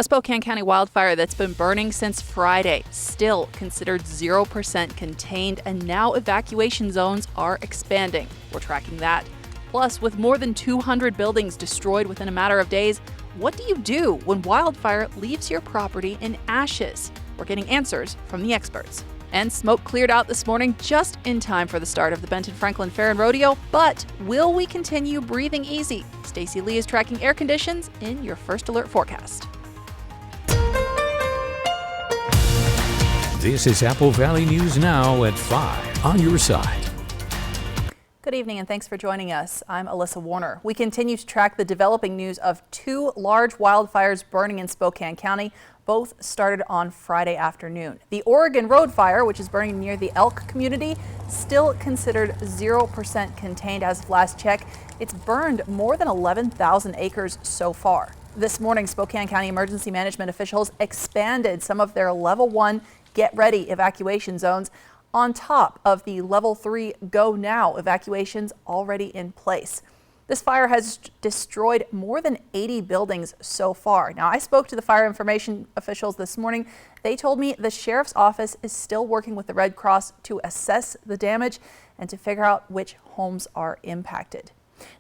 A Spokane County wildfire that's been burning since Friday, still considered 0% contained, and now evacuation zones are expanding. We're tracking that. Plus, with more than 200 buildings destroyed within a matter of days, what do you do when wildfire leaves your property in ashes? We're getting answers from the experts. And smoke cleared out this morning just in time for the start of the Benton Franklin Fair and Rodeo. But will we continue breathing easy? Stacey Lee is tracking air conditions in your First Alert forecast. This is Apple Valley News Now at 5 on your side. Good evening and thanks for joining us. I'm Alyssa Warner. We continue to track the developing news of two large wildfires burning in Spokane County. Both started on Friday afternoon. The Oregon Road Fire, which is burning near the Elk community, still considered 0% contained as of last check. It's burned more than 11,000 acres so far. This morning, Spokane County emergency management officials expanded some of their level 1 get ready evacuation zones on top of the level 3 go now evacuations already in place. This fire has destroyed more than 80 buildings so far. Now, I spoke to the fire information officials this morning. They told me the sheriff's office is still working with the Red Cross to assess the damage and to figure out which homes are impacted.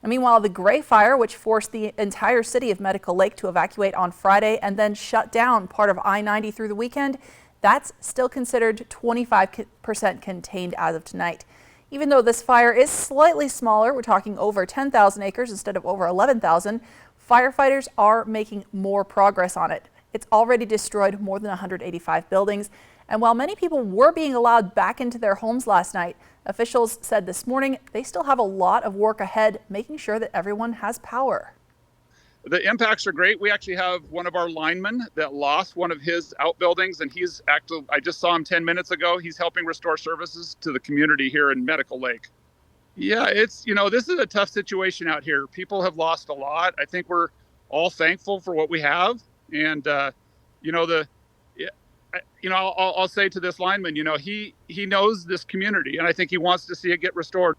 Now, meanwhile, the Gray Fire, which forced the entire city of Medical Lake to evacuate on Friday and then shut down part of I-90 through the weekend, that's still considered 25% contained as of tonight. Even though this fire is slightly smaller, we're talking over 10,000 acres instead of over 11,000, firefighters are making more progress on it. It's already destroyed more than 185 buildings. And while many people were being allowed back into their homes last night, officials said this morning they still have a lot of work ahead, making sure that everyone has power. The impacts are great. We actually have one of our linemen that lost one of his outbuildings, and he's active. I just saw him 10 minutes ago. He's helping restore services to the community here in Medical Lake. Yeah, this is a tough situation out here. People have lost a lot. I think we're all thankful for what we have. And, I'll say to this lineman, he knows this community, and I think he wants to see it get restored.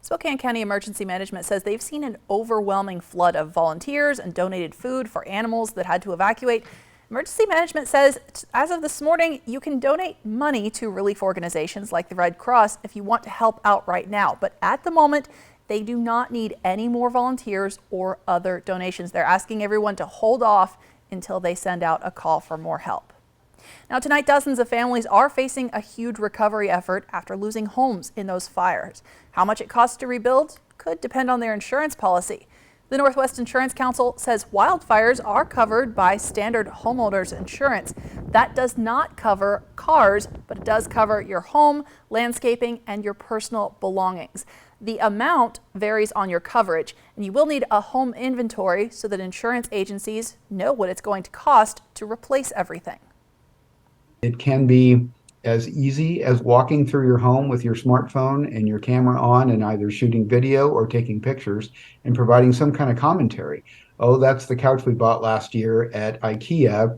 Spokane County Emergency Management says they've seen an overwhelming flood of volunteers and donated food for animals that had to evacuate. Emergency Management says as of this morning, you can donate money to relief organizations like the Red Cross if you want to help out right now. But at the moment, they do not need any more volunteers or other donations. They're asking everyone to hold off until they send out a call for more help. Now tonight, dozens of families are facing a huge recovery effort after losing homes in those fires. How much it costs to rebuild could depend on their insurance policy. The Northwest Insurance Council says wildfires are covered by standard homeowners insurance. That does not cover cars, but it does cover your home, landscaping, and your personal belongings. The amount varies on your coverage, and you will need a home inventory so that insurance agencies know what it's going to cost to replace everything. It can be as easy as walking through your home with your smartphone and your camera on and either shooting video or taking pictures and providing some kind of commentary. Oh, that's the couch we bought last year at IKEA.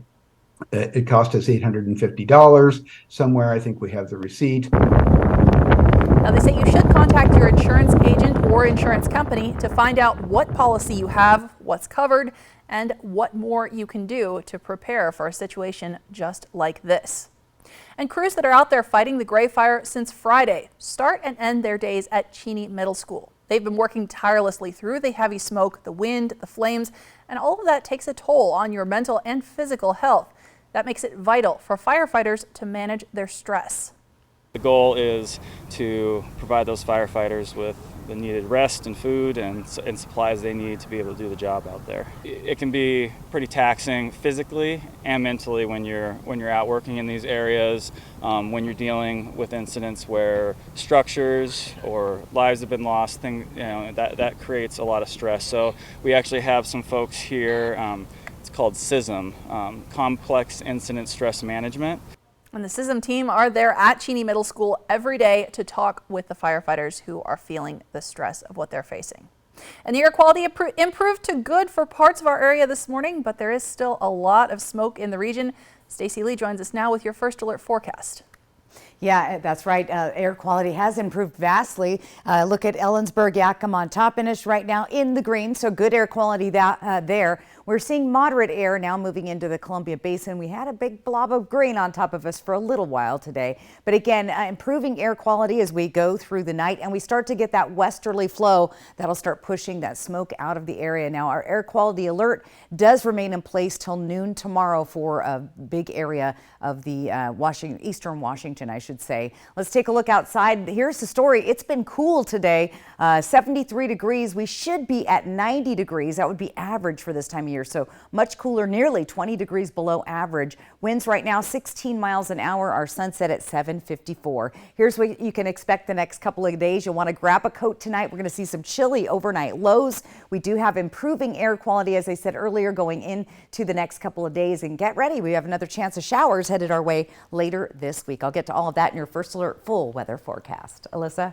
It cost us $850. Somewhere I think we have the receipt. Now they say you should contact your insurance agent or insurance company to find out what policy you have, what's covered, and what more you can do to prepare for a situation just like this. And crews that are out there fighting the Gray Fire since Friday start and end their days at Cheney Middle School. They've been working tirelessly through the heavy smoke, the wind, the flames, and all of that takes a toll on your mental and physical health. That makes it vital for firefighters to manage their stress. The goal is to provide those firefighters with the needed rest and food and supplies they need to be able to do the job out there. It can be pretty taxing physically and mentally when you're out working in these areas, when you're dealing with incidents where structures or lives have been lost. That creates a lot of stress. So we actually have some folks here. It's called CISM, Complex Incident Stress Management. And the CISM team are there at Cheney Middle School every day to talk with the firefighters who are feeling the stress of what they're facing. And the air quality improved to good for parts of our area this morning, but there is still a lot of smoke in the region. Stacey Lee joins us now with your First Alert forecast. Yeah, that's right. Air quality has improved vastly. Look at Ellensburg, Yakima, and Toppenish right now in the green, so good air quality there. We're seeing moderate air now moving into the Columbia Basin. We had a big blob of grain on top of us for a little while today. But again, improving air quality as we go through the night and we start to get that westerly flow that'll start pushing that smoke out of the area. Now, our air quality alert does remain in place till noon tomorrow for a big area of the eastern Washington, I should say. Let's take a look outside. Here's the story. It's been cool today, 73 degrees. We should be at 90 degrees. That would be average for this time of year. So much cooler, nearly 20 degrees below average. Winds right now 16 miles an hour. Our sunset at 7:54. Here's what you can expect the next couple of days. You'll want to grab a coat tonight. We're going to see some chilly overnight lows. We do have improving air quality, as I said earlier, going into the next couple of days. And get ready. We have another chance of showers headed our way later this week. I'll get to all of that in your First Alert full weather forecast. Alyssa?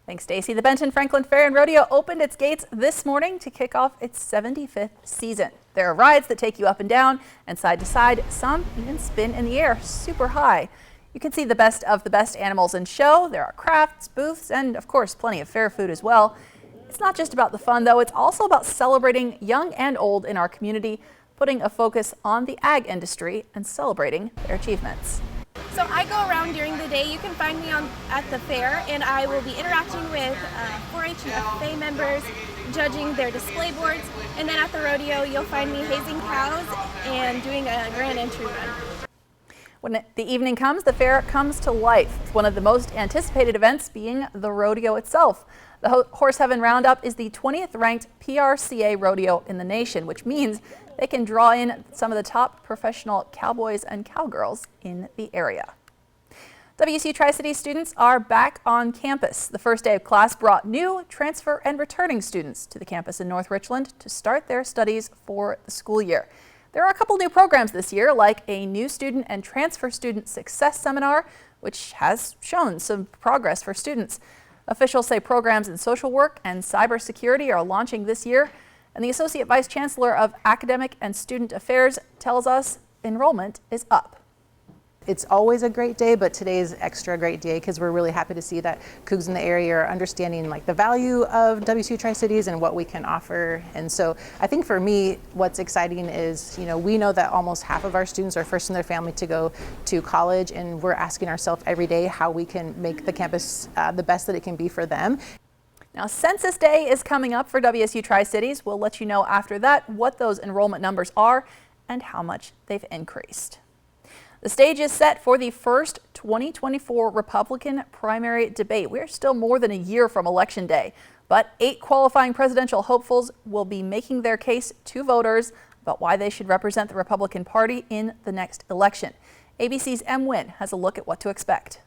Thanks, Stacy. The Benton Franklin Fair and Rodeo opened its gates this morning to kick off its 75th season. There are rides that take you up and down and side to side. Some even spin in the air super high. You can see the best of the best animals in show. There are crafts, booths, and of course, plenty of fair food as well. It's not just about the fun, though. It's also about celebrating young and old in our community, putting a focus on the ag industry and celebrating their achievements. So I go around during the day. You can find me at the fair, and I will be interacting with 4-H and FFA members, judging their display boards. And then at the rodeo, you'll find me hazing cows and doing a grand entry run. When the evening comes, the fair comes to life. It's one of the most anticipated events being the rodeo itself. The Horse Heaven Roundup is the 20th ranked PRCA rodeo in the nation, which means they can draw in some of the top professional cowboys and cowgirls in the area. WSU Tri-Cities students are back on campus. The first day of class brought new, transfer, and returning students to the campus in North Richland to start their studies for the school year. There are a couple new programs this year, like a new student and transfer student success seminar, which has shown some progress for students. Officials say programs in social work and cybersecurity are launching this year. And the Associate Vice Chancellor of Academic and Student Affairs tells us enrollment is up. It's always a great day, but today is extra great day because we're really happy to see that Cougs in the area are understanding like the value of WSU Tri-Cities and what we can offer. And so I think for me, what's exciting is, we know that almost half of our students are first in their family to go to college, and we're asking ourselves every day how we can make the campus the best that it can be for them. Now, Census Day is coming up for WSU Tri-Cities. We'll let you know after that what those enrollment numbers are and how much they've increased. The stage is set for the first 2024 Republican primary debate. We're still more than a year from Election Day, but 8 qualifying presidential hopefuls will be making their case to voters about why they should represent the Republican Party in the next election. ABC's Em Nguyen has a look at what to expect.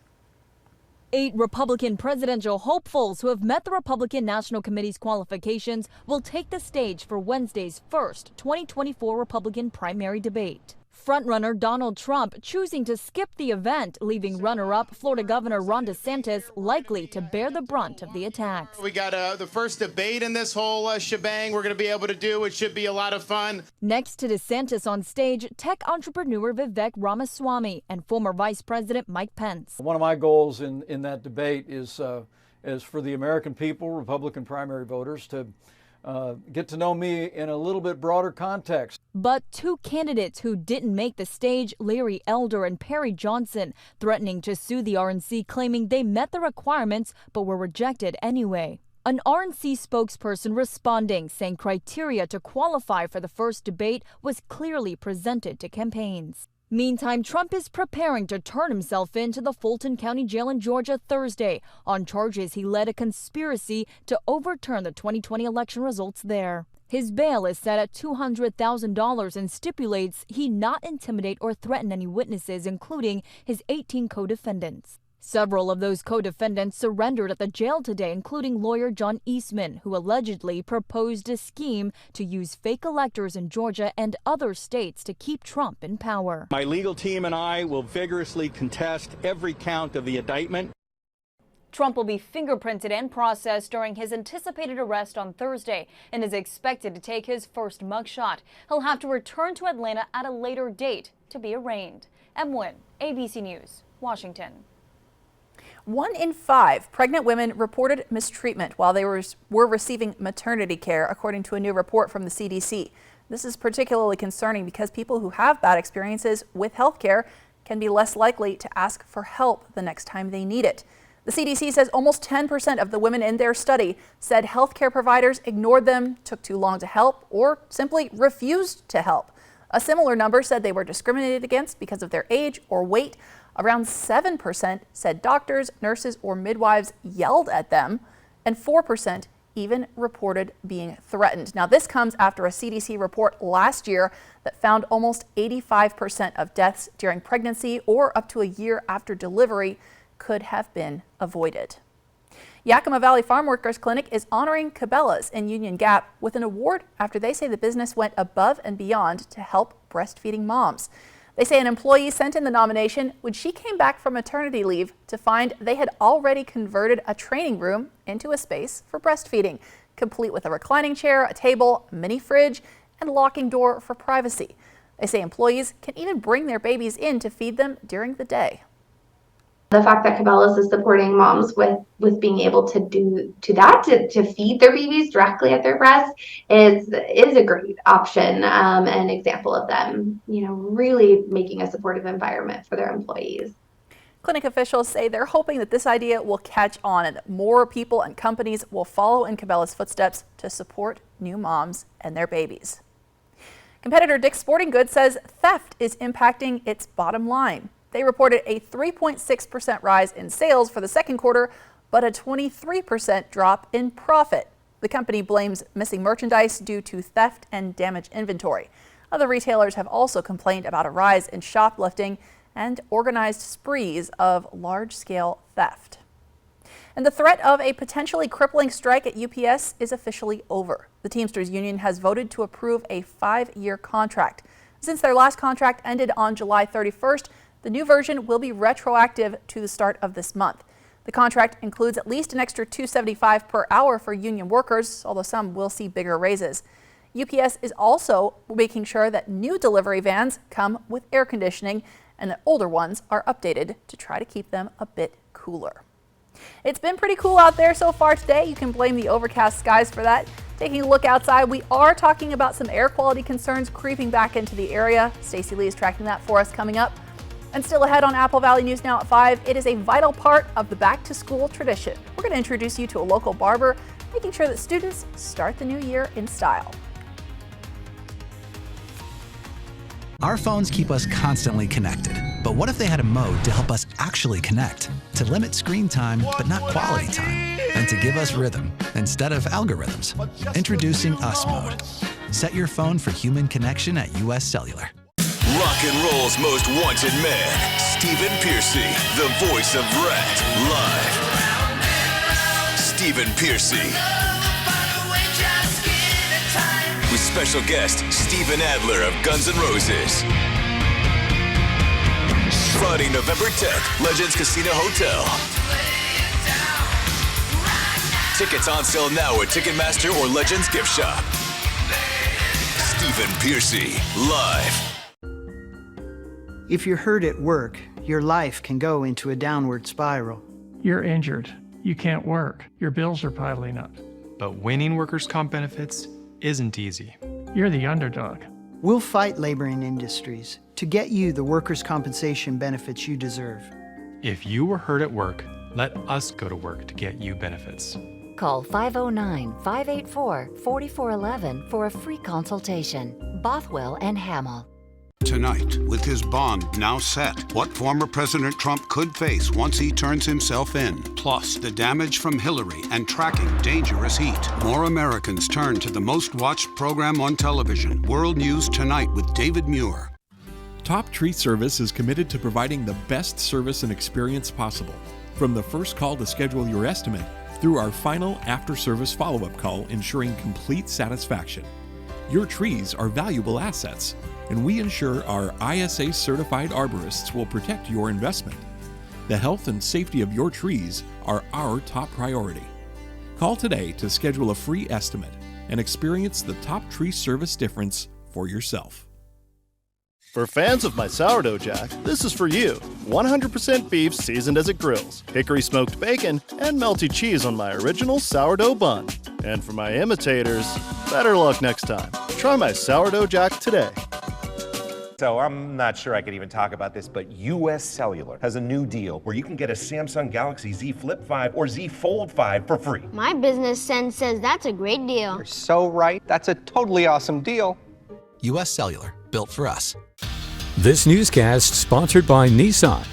8 Republican presidential hopefuls who have met the Republican National Committee's qualifications will take the stage for Wednesday's first 2024 Republican primary debate. Frontrunner Donald Trump choosing to skip the event, leaving runner-up Florida Governor Ron DeSantis likely to bear the brunt of the attacks. We got the first debate in this whole shebang we're going to be able to do. It should be a lot of fun. Next to DeSantis on stage, tech entrepreneur Vivek Ramaswamy and former Vice President Mike Pence. One of my goals in that debate is for the American people, Republican primary voters, to get to know me in a little bit broader context. But 2 candidates who didn't make the stage, Larry Elder and Perry Johnson, threatening to sue the RNC, claiming they met the requirements but were rejected anyway. An RNC spokesperson responding, saying criteria to qualify for the first debate was clearly presented to campaigns. Meantime, Trump is preparing to turn himself in to the Fulton County Jail in Georgia Thursday on charges he led a conspiracy to overturn the 2020 election results there. His bail is set at $200,000 and stipulates he not intimidate or threaten any witnesses, including his 18 co-defendants. Several of those co-defendants surrendered at the jail today, including lawyer John Eastman, who allegedly proposed a scheme to use fake electors in Georgia and other states to keep Trump in power. My legal team and I will vigorously contest every count of the indictment. Trump will be fingerprinted and processed during his anticipated arrest on Thursday and is expected to take his first mugshot. He'll have to return to Atlanta at a later date to be arraigned. Em Nguyen, ABC News, Washington. 1 in 5 pregnant women reported mistreatment while they were receiving maternity care, according to a new report from the CDC. This is particularly concerning because people who have bad experiences with healthcare can be less likely to ask for help the next time they need it. The CDC says almost 10% of the women in their study said healthcare providers ignored them, took too long to help, or simply refused to help. A similar number said they were discriminated against because of their age or weight. Around 7% said doctors, nurses, or midwives yelled at them, and 4% even reported being threatened. Now, this comes after a CDC report last year that found almost 85% of deaths during pregnancy or up to a year after delivery could have been avoided. Yakima Valley Farm Workers Clinic is honoring Cabela's in Union Gap with an award after they say the business went above and beyond to help breastfeeding moms. They say an employee sent in the nomination when she came back from maternity leave to find they had already converted a training room into a space for breastfeeding, complete with a reclining chair, a table, a mini fridge, and a locking door for privacy. They say employees can even bring their babies in to feed them during the day. The fact that Cabela's is supporting moms with being able to do to feed their babies directly at their breast is a great option, an example of them, really making a supportive environment for their employees. Clinic officials say they're hoping that this idea will catch on and that more people and companies will follow in Cabela's footsteps to support new moms and their babies. Competitor Dick's Sporting Goods says theft is impacting its bottom line. They reported a 3.6% rise in sales for the second quarter, but a 23% drop in profit. The company blames missing merchandise due to theft and damaged inventory. Other retailers have also complained about a rise in shoplifting and organized sprees of large-scale theft. And the threat of a potentially crippling strike at UPS is officially over. The Teamsters Union has voted to approve a 5-year contract. Since their last contract ended on July 31st, the new version will be retroactive to the start of this month. The contract includes at least an extra $2.75 per hour for union workers, although some will see bigger raises. UPS is also making sure that new delivery vans come with air conditioning and that older ones are updated to try to keep them a bit cooler. It's been pretty cool out there so far today. You can blame the overcast skies for that. Taking a look outside, we are talking about some air quality concerns creeping back into the area. Stacey Lee is tracking that for us coming up. And still ahead on Apple Valley News Now at 5, it is a vital part of the back-to-school tradition. We're going to introduce you to a local barber, making sure that students start the new year in style. Our phones keep us constantly connected. But what if they had a mode to help us actually connect? To limit screen time, but not quality time. And to give us rhythm instead of algorithms. Introducing Us Mode. Set your phone for human connection at US Cellular. Rock and roll's most wanted man, Stephen Pearcy, the voice of Rat, live. Stephen Pearcy. With special guest, Steven Adler of Guns N' Roses. Friday, November 10th, Legends Casino Hotel. Tickets on sale now at Ticketmaster or Legends Gift Shop. Stephen Pearcy, live. If you're hurt at work, your life can go into a downward spiral. You're injured. You can't work. Your bills are piling up. But winning workers' comp benefits isn't easy. You're the underdog. We'll fight laboring industries to get you the workers' compensation benefits you deserve. If you were hurt at work, let us go to work to get you benefits. Call 509-584-4411 for a free consultation. Bothwell and Hamill. Tonight, with his bond now set, what former President Trump could face once he turns himself in. Plus, the damage from Hillary and tracking dangerous heat. More Americans turn to the most watched program on television. World News Tonight with David Muir. Top Tree Service is committed to providing the best service and experience possible. From the first call to schedule your estimate, through our final after-service follow-up call ensuring complete satisfaction. Your trees are valuable assets, and we ensure our ISA-certified arborists will protect your investment. The health and safety of your trees are our top priority. Call today to schedule a free estimate and experience the Top Tree Service difference for yourself. For fans of my sourdough jack, this is for you. 100% beef seasoned as it grills, hickory smoked bacon, and melty cheese on my original sourdough bun. And for my imitators, better luck next time. Try my sourdough jack today. So I'm not sure I could even talk about this, but US Cellular has a new deal where you can get a Samsung Galaxy Z Flip 5 or Z Fold 5 for free. My business sense says that's a great deal. You're so right. That's a totally awesome deal. US Cellular, built for us. This newscast sponsored by Nissan.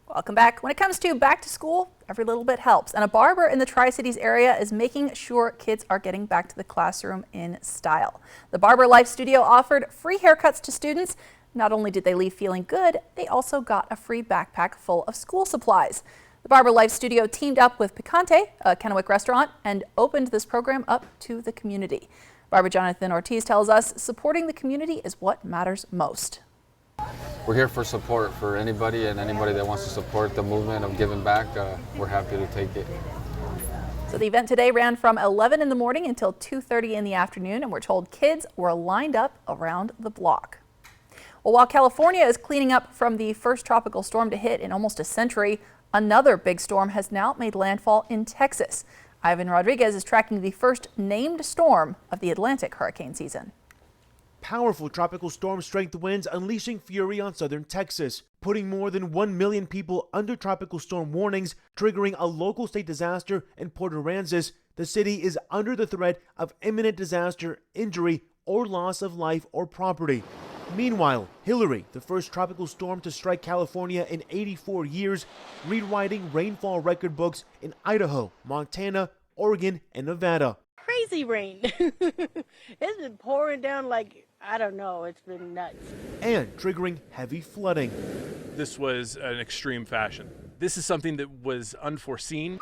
Welcome back. When it comes to back to school, every little bit helps. And a barber in the Tri-Cities area is making sure kids are getting back to the classroom in style. The Barber Life Studio offered free haircuts to students. Not only did they leave feeling good, they also got a free backpack full of school supplies. The Barber Life Studio teamed up with Picante, a Kennewick restaurant, and opened this program up to the community. Barber Jonathan Ortiz tells us supporting the community is what matters most. We're here for support for anybody and anybody that wants to support the movement of giving back. We're happy to take it. So the event today ran from 11 in the morning until 2:30 in the afternoon, and we're told kids were lined up around the block. Well, while California is cleaning up from the first tropical storm to hit in almost a century, another big storm has now made landfall in Texas. Ivan Rodriguez is tracking the first named storm of the Atlantic hurricane season. Powerful tropical storm strength winds unleashing fury on southern Texas, putting more than 1 million people under tropical storm warnings, triggering a local state disaster in Port Aransas. The city is under the threat of imminent disaster, injury, or loss of life or property. Meanwhile, Hillary, the first tropical storm to strike California in 84 years, rewriting rainfall record books in Idaho, Montana, Oregon, and Nevada. Crazy rain. It's been pouring down like, I don't know, it's been nuts. And triggering heavy flooding. This was an extreme fashion. This is something that was unforeseen.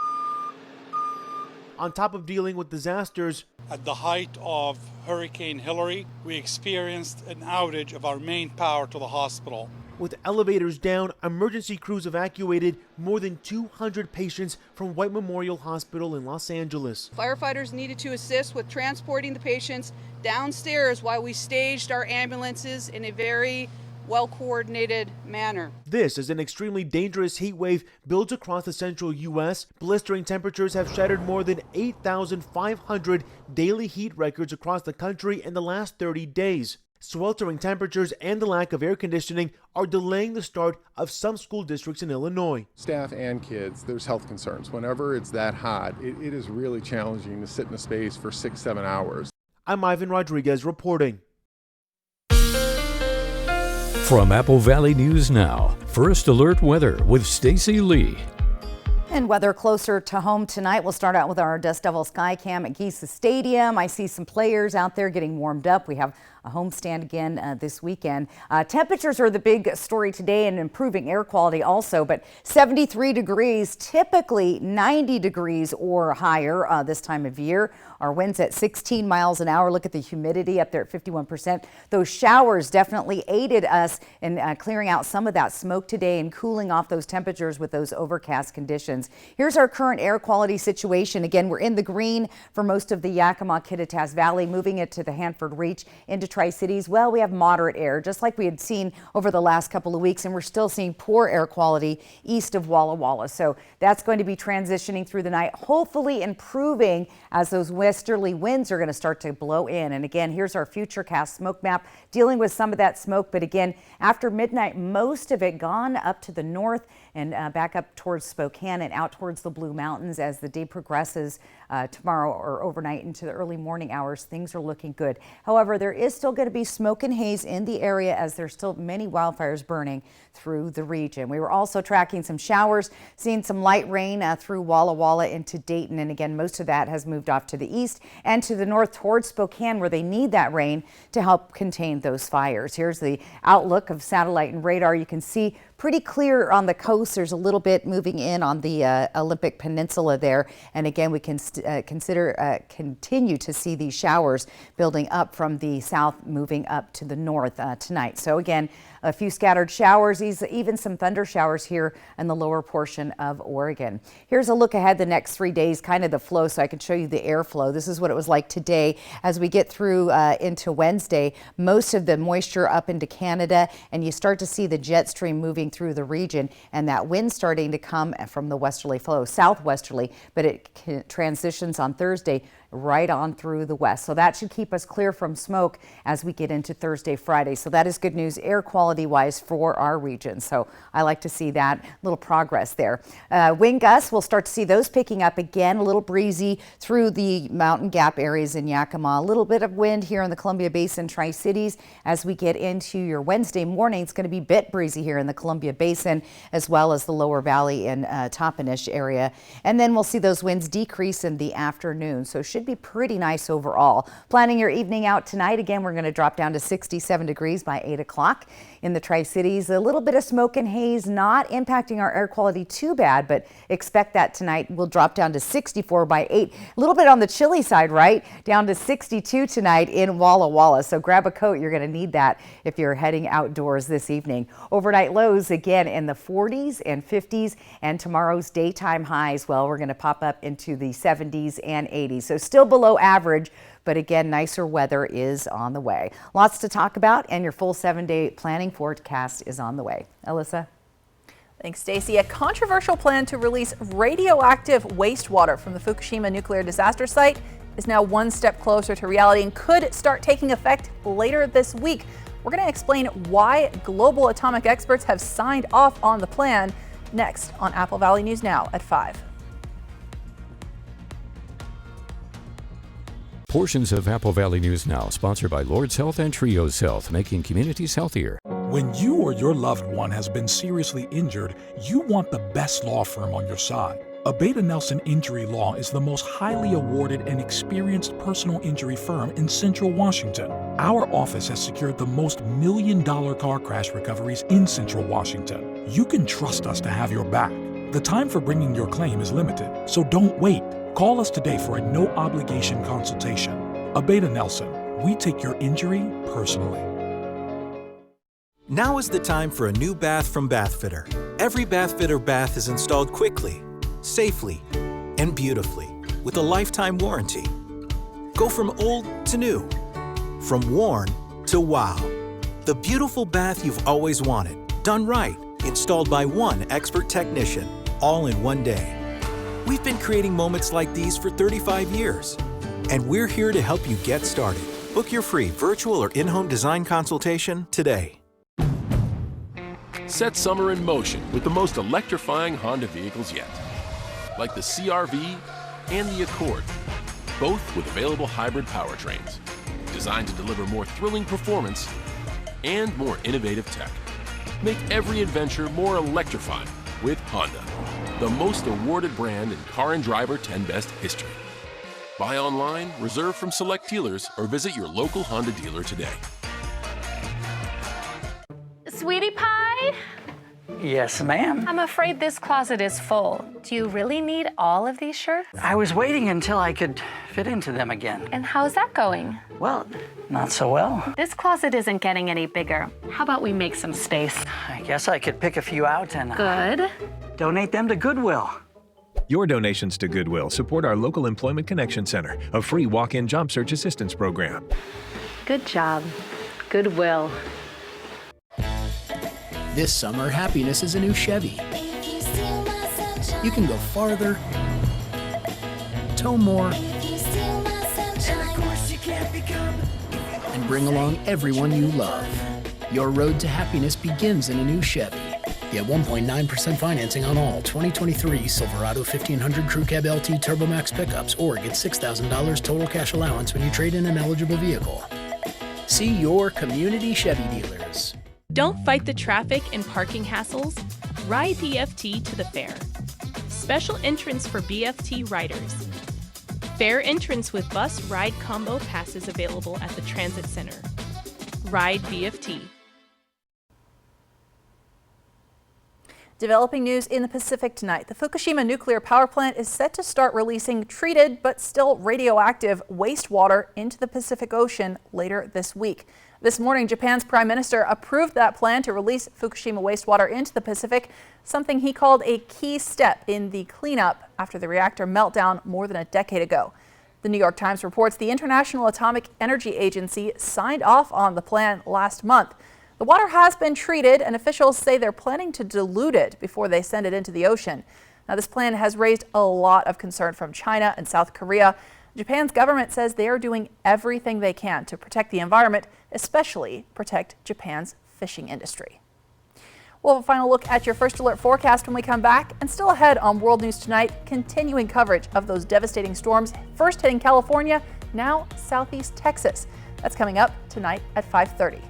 On top of dealing with disasters, at the height of Hurricane Hillary, we experienced an outage of our main power to the hospital. With elevators down, emergency crews evacuated more than 200 patients from White Memorial Hospital in Los Angeles. Firefighters needed to assist with transporting the patients downstairs while we staged our ambulances in a very well-coordinated manner. This is an extremely dangerous heat wave builds across the central U.S. Blistering temperatures have shattered more than 8,500 daily heat records across the country in the last 30 days. Sweltering temperatures and the lack of air conditioning are delaying the start of some school districts in Illinois. Staff and kids, there's health concerns. Whenever it's that hot, it is really challenging to sit in a space for 6-7 hours. I'm Ivan Rodriguez reporting. From Apple Valley News Now, First Alert Weather with Stacy Lee. And weather closer to home tonight. We'll start out with our Dust Devil Sky Cam at Geisa Stadium. I see some players out there getting warmed up. We have a homestand again this weekend. Temperatures are the big story today and improving air quality also, but 73 degrees, typically 90 degrees or higher this time of year. Our winds at 16 miles an hour. Look at the humidity up there at 51%. Those showers definitely aided us in clearing out some of that smoke today and cooling off those temperatures with those overcast conditions. Here's our current air quality situation. Again, we're in the green for most of the Yakima-Kittitas Valley, moving it to the Hanford Reach into Tri-Cities. Well, we have moderate air, just like we had seen over the last couple of weeks, and we're still seeing poor air quality east of Walla Walla. So that's going to be transitioning through the night, hopefully improving as those westerly winds are going to start to blow in. And again, here's our Futurecast smoke map dealing with some of that smoke. But again, after midnight, most of it gone up to the north and back up towards Spokane and out towards the Blue Mountains as the day progresses tomorrow or overnight into the early morning hours. Things are looking good. However, there is still going to be smoke and haze in the area as there's still many wildfires burning through the region. We were also tracking some showers, seeing some light rain through Walla Walla into Dayton. And again, most of that has moved off to the east and to the north towards Spokane, where they need that rain to help contain those fires. Here's the outlook of satellite and radar. You can see pretty clear on the coast. There's a little bit moving in on the Olympic Peninsula there. And again, we can continue to see these showers building up from the south, moving up to the north tonight. So again, a few scattered showers, even some thunder showers here in the lower portion of Oregon. Here's a look ahead the next 3 days, kind of the flow, so I can show you the airflow. This is what it was like today. As we get through into Wednesday, most of the moisture up into Canada, and you start to see the jet stream moving through the region, and that wind starting to come from the westerly flow, southwesterly, but it can transition positions on Thursday right on through the west. So that should keep us clear from smoke as we get into Thursday, Friday. So that is good news air quality wise for our region. So I like to see that little progress there. Wind gusts, we'll start to see those picking up again, a little breezy through the Mountain Gap areas in Yakima. A little bit of wind here in the Columbia Basin, Tri-Cities. As we get into your Wednesday morning, it's going to be a bit breezy here in the Columbia Basin as well as the lower valley in Toppenish area. And then we'll see those winds decrease in the afternoon. So it should be pretty nice overall. Planning your evening out tonight. Again, we're going to drop down to 67 degrees by 8 o'clock in the Tri-Cities. A little bit of smoke and haze not impacting our air quality too bad, but expect that tonight. We'll drop down to 64 by 8. A little bit on the chilly side, right? Down to 62 tonight in Walla Walla. So grab a coat. You're going to need that if you're heading outdoors this evening. Overnight lows again in the 40s and 50s, and tomorrow's daytime highs, well, we're going to pop up into the 70s and 80s. So still below average, but again, nicer weather is on the way. Lots to talk about, and your full 7-day planning forecast is on the way. Alyssa? Thanks, Stacey. A controversial plan to release radioactive wastewater from the Fukushima nuclear disaster site is now one step closer to reality and could start taking effect later this week. We're going to explain why global atomic experts have signed off on the plan next on Apple Valley News Now at 5. Portions of Apple Valley News Now, sponsored by Lord's Health and Trios Health, making communities healthier. When you or your loved one has been seriously injured, you want the best law firm on your side. Abeta Nelson Injury Law is the most highly awarded and experienced personal injury firm in Central Washington. Our office has secured the most million-dollar car crash recoveries in Central Washington. You can trust us to have your back. The time for bringing your claim is limited, so don't wait. Call us today for a no-obligation consultation. Abeta Nelson, we take your injury personally. Now is the time for a new bath from Bathfitter. Every Bathfitter bath is installed quickly, safely, and beautifully with a lifetime warranty. Go from old to new, from worn to wow. The beautiful bath you've always wanted, done right, installed by one expert technician, all in one day. We've been creating moments like these for 35 years, and we're here to help you get started. Book your free virtual or in-home design consultation today. Set summer in motion with the most electrifying Honda vehicles yet, like the CR-V and the Accord, both with available hybrid powertrains, designed to deliver more thrilling performance and more innovative tech. Make every adventure more electrifying with Honda, the most awarded brand in Car and Driver 10 Best history. Buy online, reserve from select dealers, or visit your local Honda dealer today. Sweetie pie? Yes, ma'am. I'm afraid this closet is full. Do you really need all of these shirts? I was waiting until I could fit into them again. And how's that going? Well, not so well. This closet isn't getting any bigger. How about we make some space? I guess I could pick a few out and Good. Donate them to Goodwill. Your donations to Goodwill support our local Employment Connection Center, a free walk-in job search assistance program. Good job. Goodwill. This summer, happiness is a new Chevy. You can go farther, tow more, and bring along everyone you love. Your road to happiness begins in a new Chevy. Get 1.9% financing on all 2023 Silverado 1500 Crew Cab LT TurboMax pickups, or get $6,000 total cash allowance when you trade in an eligible vehicle. See your community Chevy dealers. Don't fight the traffic and parking hassles. Ride BFT to the fair. Special entrance for BFT riders. Fair entrance with bus ride combo passes available at the Transit Center. Ride BFT. Developing news in the Pacific tonight. The Fukushima nuclear power plant is set to start releasing treated but still radioactive wastewater into the Pacific Ocean later this week. This morning, Japan's Prime Minister approved that plan to release Fukushima wastewater into the Pacific, something he called a key step in the cleanup after the reactor meltdown more than a decade ago. The New York Times reports the International Atomic Energy Agency signed off on the plan last month. The water has been treated, and officials say they're planning to dilute it before they send it into the ocean. Now, this plan has raised a lot of concern from China and South Korea. Japan's government says they are doing everything they can to protect the environment, especially protect Japan's fishing industry. We'll have a final look at your First Alert forecast when we come back. And still ahead on World News Tonight, continuing coverage of those devastating storms, first hitting California, now southeast Texas. That's coming up tonight at 5:30.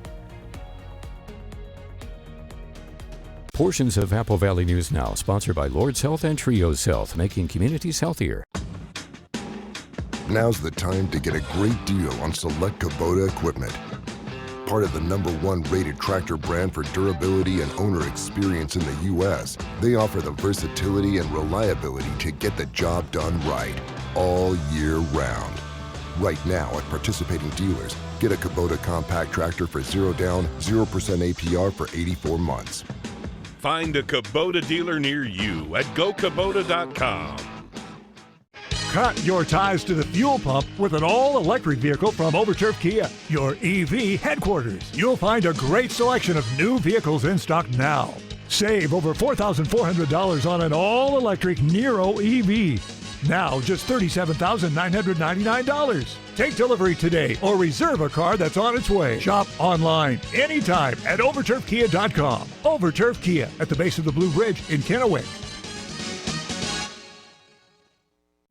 Portions of Apple Valley News Now, sponsored by Lord's Health and Trios Health, making communities healthier. Now's the time to get a great deal on select Kubota equipment. Part of the #1 rated tractor brand for durability and owner experience in the U.S., they offer the versatility and reliability to get the job done right, all year round. Right now at participating dealers, get a Kubota compact tractor for 0 down, 0% APR for 84 months. Find a Kubota dealer near you at gokubota.com. Cut your ties to the fuel pump with an all-electric vehicle from Overturf Kia, your EV headquarters. You'll find a great selection of new vehicles in stock now. Save over $4,400 on an all-electric Nero EV. Now just $37,999. Take delivery today or reserve a car that's on its way. Shop online anytime at overturfkia.com. Overturf Kia at the base of the Blue Ridge in Kennewick.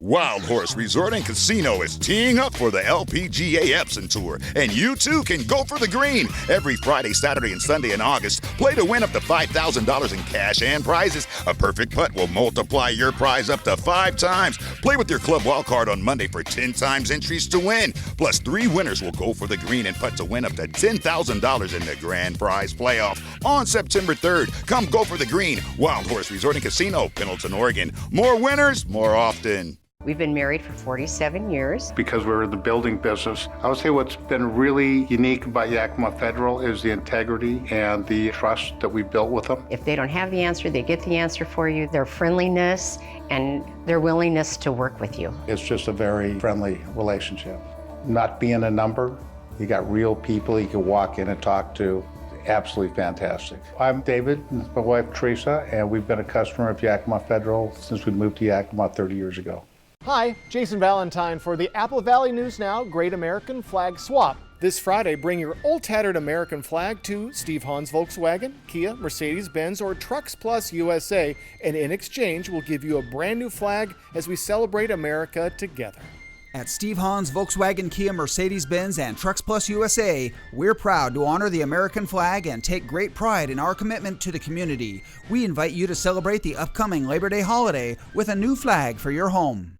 Wild Horse Resort and Casino is teeing up for the LPGA Epson Tour, and you too can go for the green. Every Friday, Saturday, and Sunday in August, play to win up to $5,000 in cash and prizes. A perfect putt will multiply your prize up to 5 times. Play with your Club Wildcard on Monday for 10 times entries to win. Plus, 3 winners will go for the green and putt to win up to $10,000 in the grand prize playoff on September 3rd. Come go for the green. Wild Horse Resort and Casino, Pendleton, Oregon. More winners, more often. We've been married for 47 years. Because we're in the building business, I would say what's been really unique about Yakima Federal is the integrity and the trust that we built with them. If they don't have the answer, they get the answer for you. Their friendliness and their willingness to work with you. It's just a very friendly relationship. Not being a number, you got real people you can walk in and talk to. Absolutely fantastic. I'm David, and my wife Teresa, and we've been a customer of Yakima Federal since we moved to Yakima 30 years ago. Hi, Jason Valentine for the Apple Valley News Now Great American Flag Swap. This Friday, bring your old tattered American flag to Steve Hahn's Volkswagen, Kia, Mercedes-Benz, or Trucks Plus USA, and in exchange, we'll give you a brand new flag as we celebrate America together. At Steve Hahn's Volkswagen, Kia, Mercedes-Benz, and Trucks Plus USA, we're proud to honor the American flag and take great pride in our commitment to the community. We invite you to celebrate the upcoming Labor Day holiday with a new flag for your home.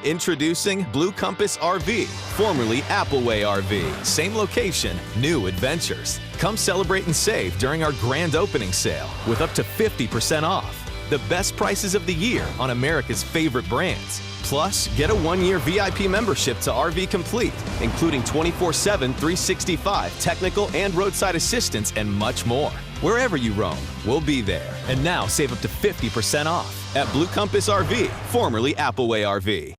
Introducing Blue Compass RV, formerly Appleway RV. Same location, new adventures. Come celebrate and save during our grand opening sale with up to 50% off. The best prices of the year on America's favorite brands. Plus, get a 1-year VIP membership to RV Complete, including 24/7, 365 technical and roadside assistance and much more. Wherever you roam, we'll be there. And now save up to 50% off at Blue Compass RV, formerly Appleway RV.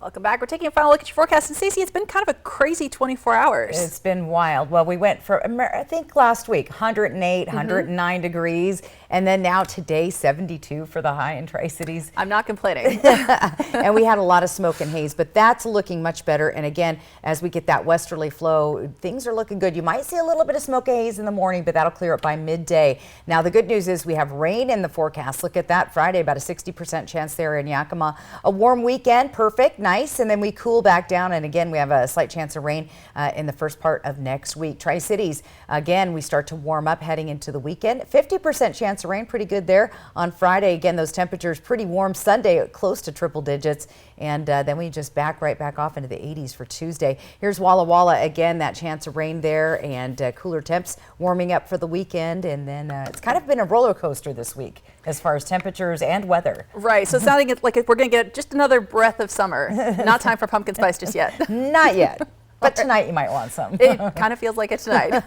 Welcome back. We're taking a final look at your forecast. And Stacey, it's been kind of a crazy 24 hours. It's been wild. Well, we went for, I think last week, 108, 109 degrees. And then now today, 72 for the high in Tri-Cities. I'm not complaining. And we had a lot of smoke and haze, but that's looking much better. And again, as we get that westerly flow, things are looking good. You might see a little bit of smoke and haze in the morning, but that'll clear up by midday. Now, the good news is we have rain in the forecast. Look at that Friday, about a 60% chance there in Yakima. A warm weekend, perfect, nice. And then we cool back down. And again, we have a slight chance of rain in the first part of next week. Tri-Cities, again, we start to warm up heading into the weekend. 50% chance of rain, pretty good there on Friday. Again, those temperatures pretty warm Sunday, close to triple digits. And then we just right back off into the 80s for Tuesday. Here's Walla Walla again, that chance of rain there and cooler temps warming up for the weekend. And then it's kind of been a roller coaster this week as far as temperatures and weather. Right. So sounding like we're going to get just another breath of summer. Not time for pumpkin spice just yet. Not yet. But tonight you might want some. It kind of feels like it tonight.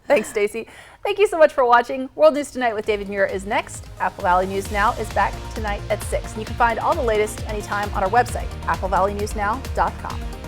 Thanks, Stacey. Thank you so much for watching. World News Tonight with David Muir is next. Apple Valley News Now is back tonight at 6. And you can find all the latest anytime on our website, applvalleynewsnow.com.